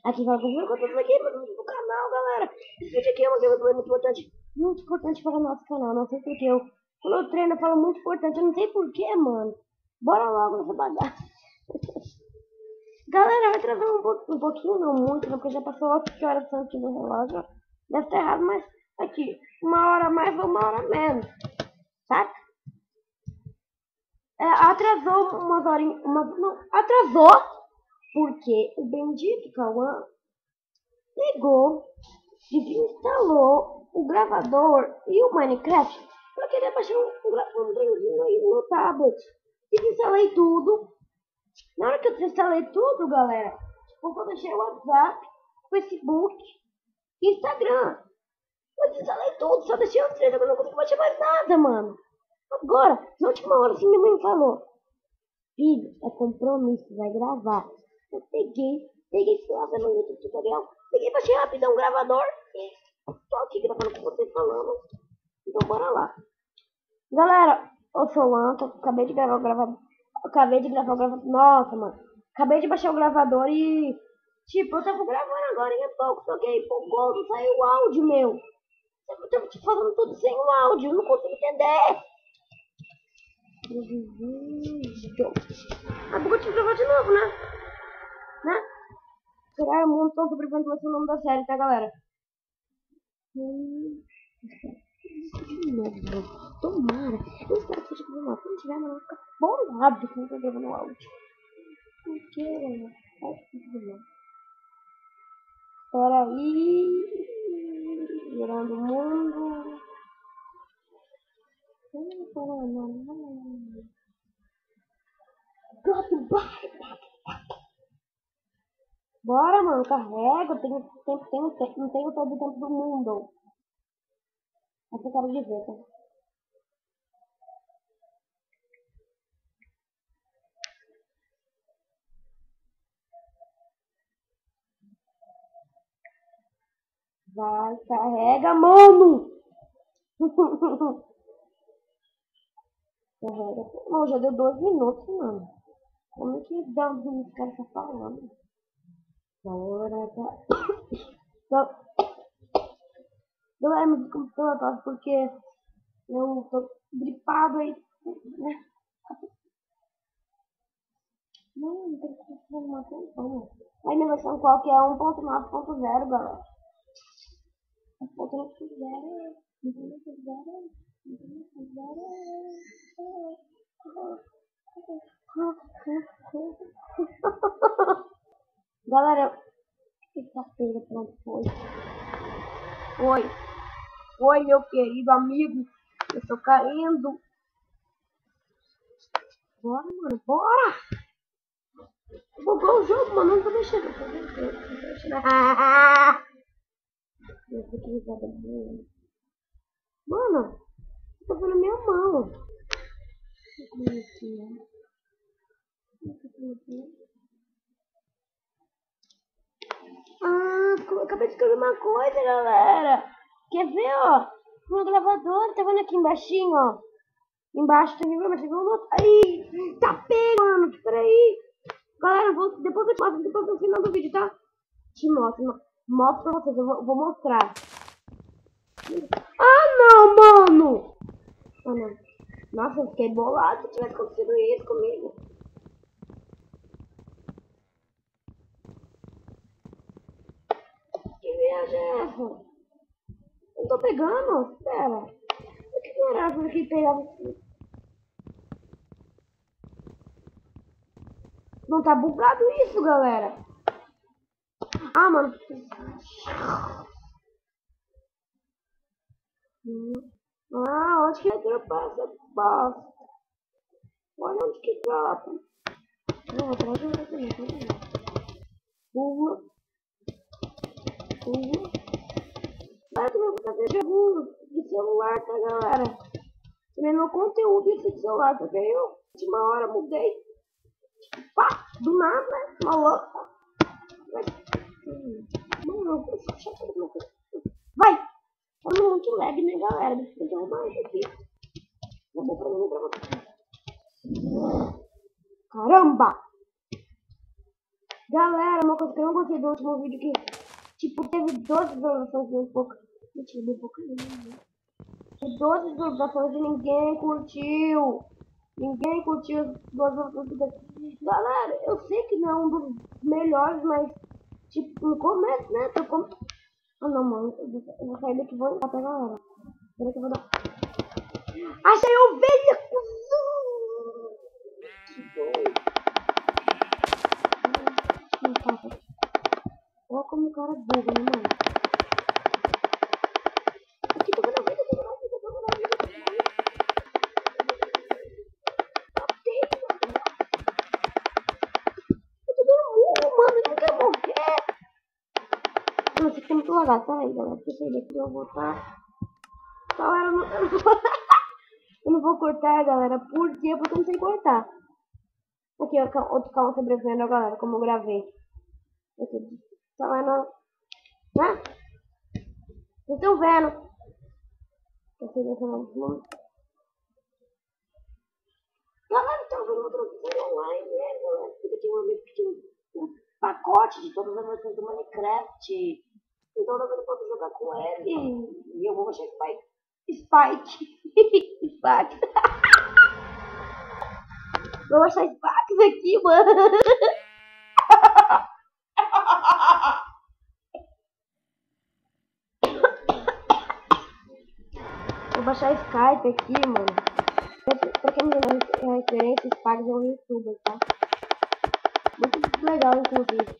Aqui fala confira com todos aqui no canal, galera. Esse vídeo aqui é uma gameplay muito importante para o nosso canal. Não sei porque quando eu treino eu falo muito importante, eu não sei porquê, mano. Bora logo nessa bagaça. Galera, vai trazer um pouquinho, não muito, porque já passou 8 horas aqui no relógio. Deve estar errado, mas aqui, 1 hora a mais ou 1 hora a menos, saca? Atrasou umas horinhas, não, atrasou porque o bendito Cauã pegou, desinstalou o gravador e o Minecraft pra querer baixar um trenzinho aí no tablet. Desinstalei tudo. Na hora que eu desinstalei tudo, galera, eu deixei o WhatsApp, Facebook e Instagram. Eu desinstalei tudo, só deixei os três, eu não consigo baixar mais nada, mano. Agora, na última hora, assim, minha mãe falou: filho, é compromisso, vai gravar. Eu peguei lá no YouTube tutorial, baixei rapidão o gravador e tô aqui gravando com vocês falando. Então bora lá. Galera, eu sou o Anto, acabei de gravar o gravador. Nossa, mano. Acabei de baixar o gravador e tipo, eu tava gravando agora em pouco, só que aí por não saiu o áudio meu. Eu tava te falando tudo sem o áudio, eu não consigo entender. Agora eu tive que gravar de novo, né? Será um montão sobrevivendo vai ser o nome da série, tá, galera? Tomara. Eu espero que seja gravando. Se não tiver, não vai ficar bolado quando eu tô gravando o áudio. Porque acho que não. Espera aí. Virando o mundo. Bora, mano, carrega. Não tenho todo o tempo do mundo. Essa cara de ver, tá? Vai, carrega, mano! Carrega. Não, já deu 2 minutos, mano. Como é que dá uns minutos que o cara tá falando? Agora tá. Então, galera, me desculpa pela tosse porque eu tô gripado aí, né? Não tem que fazer uma atenção. Aí na versão qual que é 1.9.0, galera. 1.9.0. Galera, sexta-feira, pronto, foi. Oi, meu querido amigo. Eu tô caindo. Bora, mano, bora! Bugou o jogo, mano. Não tô mexendo. Mano, tá vendo minha mão. Acabei de escrever uma coisa, galera. Quer ver, ó? No gravador, tá vendo aqui embaixinho, ó? Embaixo tem mas tem um outro. Aí, tá pego, mano. Peraí. Galera, depois eu te mostro, depois no final do vídeo, tá? Te mostro pra vocês, eu vou mostrar. Ah, não, mano! Ah, não. Nossa, eu fiquei bolado se tivesse acontecido isso comigo. Que viagem é essa? Eu tô pegando? Espera. Que coragem que pegava. Não tá bugado isso, galera. Ah, mano. Onde que dropa essa bosta? Olha onde que dropa. Não, atrás de você também. Rua. Vai fazer jogo de celular, tá, galera? Também meu conteúdo de celular, tá vendo? Eu, última hora, mudei. Pá, do nada, né? Maluco. Mano, vai! Olha muito lag, né, galera? Deixa eu arrumar isso aqui. Não dá pra mim pra você. Caramba! Galera, meu coisa que eu não gostei do último vídeo que, tipo, teve 12 visualizações e pouco. Mentira, deu pouco não, né? 12 visualizações e ninguém curtiu. Ninguém curtiu as 12 visualizações. Galera, eu sei que não é um dos melhores, mas, tipo, no começo, né? Ah, não, mano. Eu vou sair daqui e vou entrar pra galera. Peraí que eu vou dar... Achei ovelha, cuzão! Que doido. Não tá. Olha como o cara buga, né, mano? Aqui, tô vendo a vida, tô vendo a vida, tô vendo a vida, tô vendo a vida. Eu tô dando murro, mano, eu não quero morrer. Não, isso aqui é muito lagado, tá aí, galera. Porque esse daqui eu vou botar. Galera, eu não vou cortar, galera. Por quê? Porque eu não sei cortar. Aqui, ó, outro calma sobrevivendo, galera, como eu gravei. Aqui, galera, né? Vocês estão vendo? Galera, tá vendo outra coisa online, né, galera? Porque tem um amigo que tem um pacote de todas as versões do Minecraft. Então eu não posso jogar com ele. E eu vou baixar Spike. Spike. Vou baixar Spikes aqui, mano. Vou baixar Skype aqui, mano. Pra quem não tem referência, Spikes é um youtuber, tá? Muito legal, inclusive.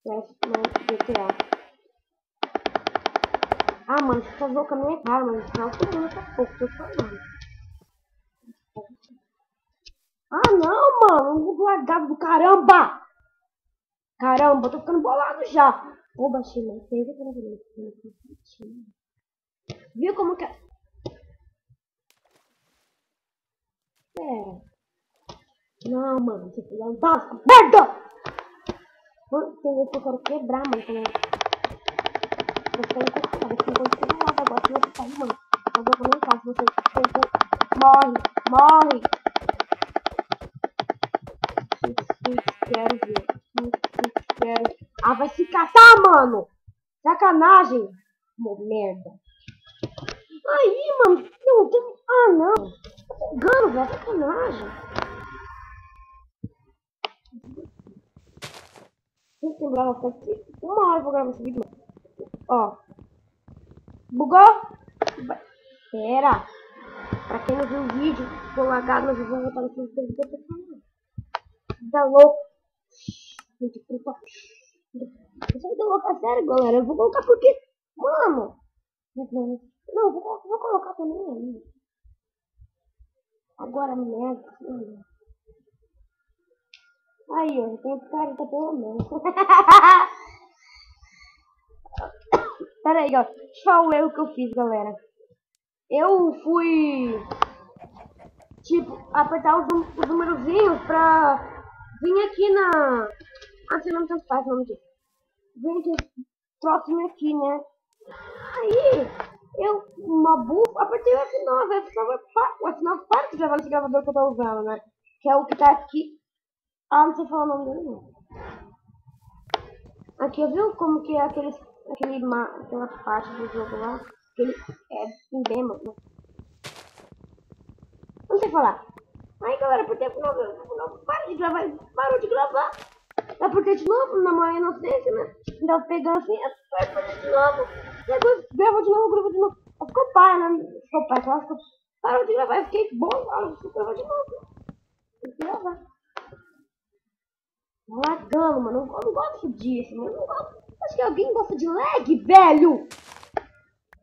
Mas GTA. Ah, mano, você tá zoando com a minha cara, mano. Não, tô daqui a pouco, tô falando. Ah, não, mano. Um lagado do caramba. Caramba, eu tô ficando bolado já. Ô, baixinho, mas fez aquela vez. Viu como que é? Pera. Não, mano, você filha da merda! Mano, tem vezes que eu quero quebrar, mano. Quando eu ficar encostado, eu fico encostado agora, se você sair, mano. Eu vou comentar, se você morre. Quero ver. Quero. Ah, vai se catar, mano! Sacanagem! Merda. Aí, mano. Não, tem... Ah, não. Tá engano, velho. Sacanagem. Tem que lembrar aqui. Uma hora eu vou gravar esse vídeo, mano. Ó. Bugou? Pera. Pra quem não viu o vídeo, tô lagado, mas eu vou voltar nesse vídeo que eu tô falando. Tá louco? Gente, puta. Isso aí deu louco, é sério, galera. Eu vou colocar porque... Mano. Não, vou colocar também aí. Agora merda. Aí, ó. Tem carita pelo menos. Pera aí, ó. Deixa eu falar o erro que eu fiz, galera. Eu fui... Tipo, apertar os numerozinhos pra vir aqui na... Ah, você não tanto faz o nome disso. Vem aqui, trocinho aqui, né? Aí, eu, uma bufa, apertei o F9. O F9 para de gravar esse gravador que eu tô usando, né? Que é o que tá aqui. Ah, não sei falar o nome dele, não. Aqui, viu como que é aquela parte do jogo lá? Aquele é emblema, né? Não sei falar. Aí, galera, apertei F9. Para de gravar, parou de gravar. Eu apertei de novo, na maior inocência, né? Então, pegando assim, apertei de novo. Depois, grava de novo. Ficou pai, né? Ficou pai, claro que parou de gravar. Eu fiquei bom, claro, vou gravar de novo. Tem que gravar. Lagando, mano. Eu não gosto disso, mano. Eu não gosto. Acho que alguém gosta de lag, velho.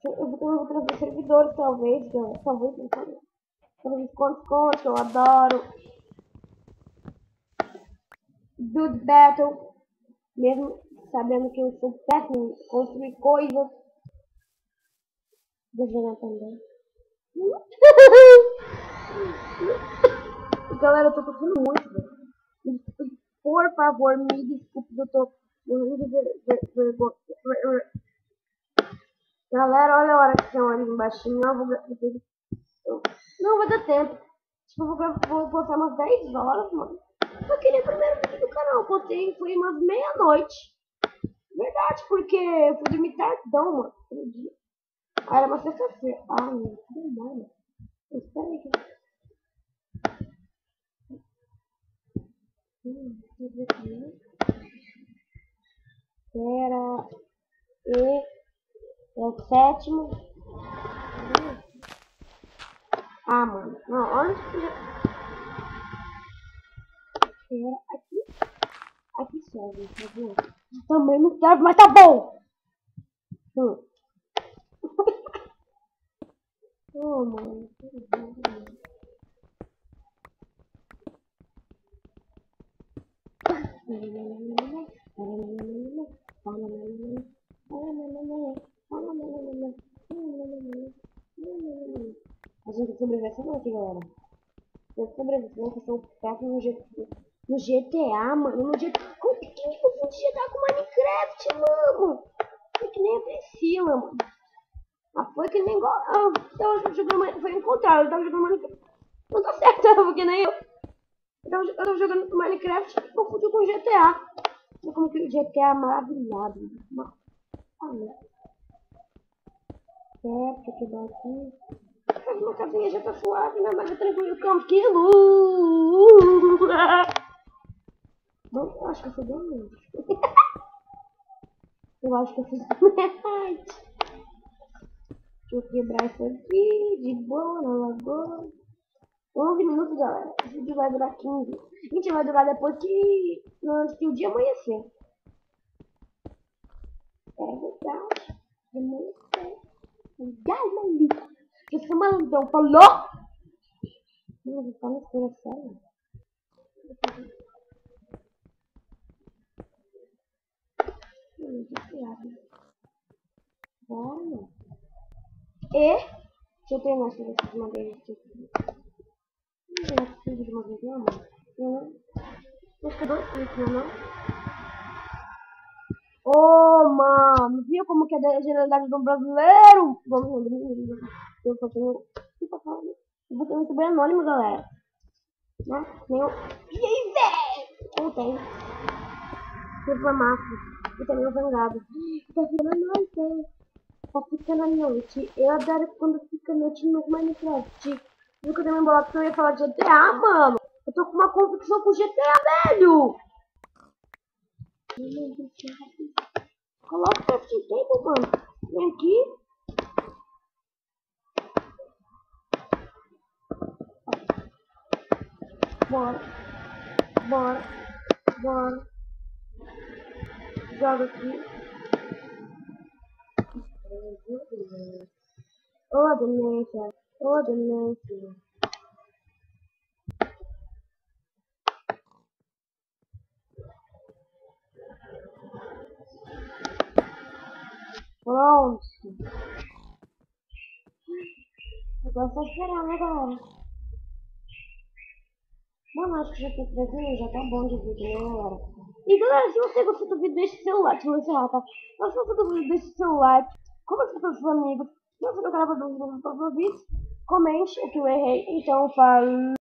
Eu vou trazer servidores, talvez. Talvez, não sabe. Talvez esconde, que eu adoro. Build Battle. Mesmo sabendo que eu sou péssimo em construir coisas. Desenhar também. Galera, eu tô tocando muito, velho. Por favor, me desculpe, eu tô morrendo de vergonha. Galera, olha a hora que tem ali embaixo. Não vai dar tempo. Tipo, eu vou postar umas 10 horas, mano. Foi que nem o primeiro vídeo do canal. Botei, foi umas meia-noite. Verdade, porque eu fui dormir tardão, mano. Aquele dia. Ah, era uma sexta-feira. Ah, meu, que demônio. Espera aí. Deixa eu ver aqui. Espera. E. É o sétimo. Ah, mano. Não, olha isso. Espera aqui. Aqui serve, tá vendo? Também não serve, mas tá bom. Oh, mano. A gente sobreviveu não aqui, galera. Eu sobreviveu que são peças no GTA, mano. No GTA. Como que eu vou GTA com Minecraft, mano? Foi que nem a Priscila, mano. Mas foi que nem igual. Eu tava jogando. Foi o contrário, eu tava jogando Minecraft. Não tá certo, porque nem eu. Eu tava jogando Minecraft e confundi com GTA. Olha como que o GTA é maravilhado. Certo, que daqui. Faz uma casinha já tá suave, né? Mas é tranquilo, tranquilo. Bom, eu acho que eu fui bem longe. Eu acho que eu fiz metade. Deixa eu quebrar isso aqui, de boa, na lagoa. 11 minutos, galera. Esse vídeo vai durar 15. A gente vai durar depois que... antes que o dia amanhecer. É verdade. Amanhecer. Galera, que esse malandrão falou? Não, vou falar coisa séria. Bora. E... deixa eu treinar esse de uma vez aqui. Não é possível de uma vez, não, mano. Não. Acho que 2 cliques, não? Ô, mano, viu como que é a generalidade do brasileiro? Vamos, eu só tenho... eu vou ter muito bem anônimo, galera. Né? Nenhum... E aí, velho? Não tem. Tudo foi massa. E também o vangado. Tá ficando a noite. Tá ficando a noite. Eu adoro quando fica a noite no Minecraft. Viu que eu também bolado que eu ia falar de GTA, mano? Eu tô com uma convicção com GTA, velho. Coloca o crafting table, mano. Vem aqui. Bora. Bora. Bora. Joga aqui. Ô, demência. Ô, demência. Pronto. Agora só esperar, né, galera? Mano, acho que já tem 3 minutos, já tá bom de vídeo, né, galera? E galera, se você gostou do vídeo, deixa o seu like, se você encerrar, tá? Se você gostou do vídeo, deixa o seu like, comenta com seus amigos. Se você não quer dúvida do próximo vídeo, comente o que eu errei. Então, falou!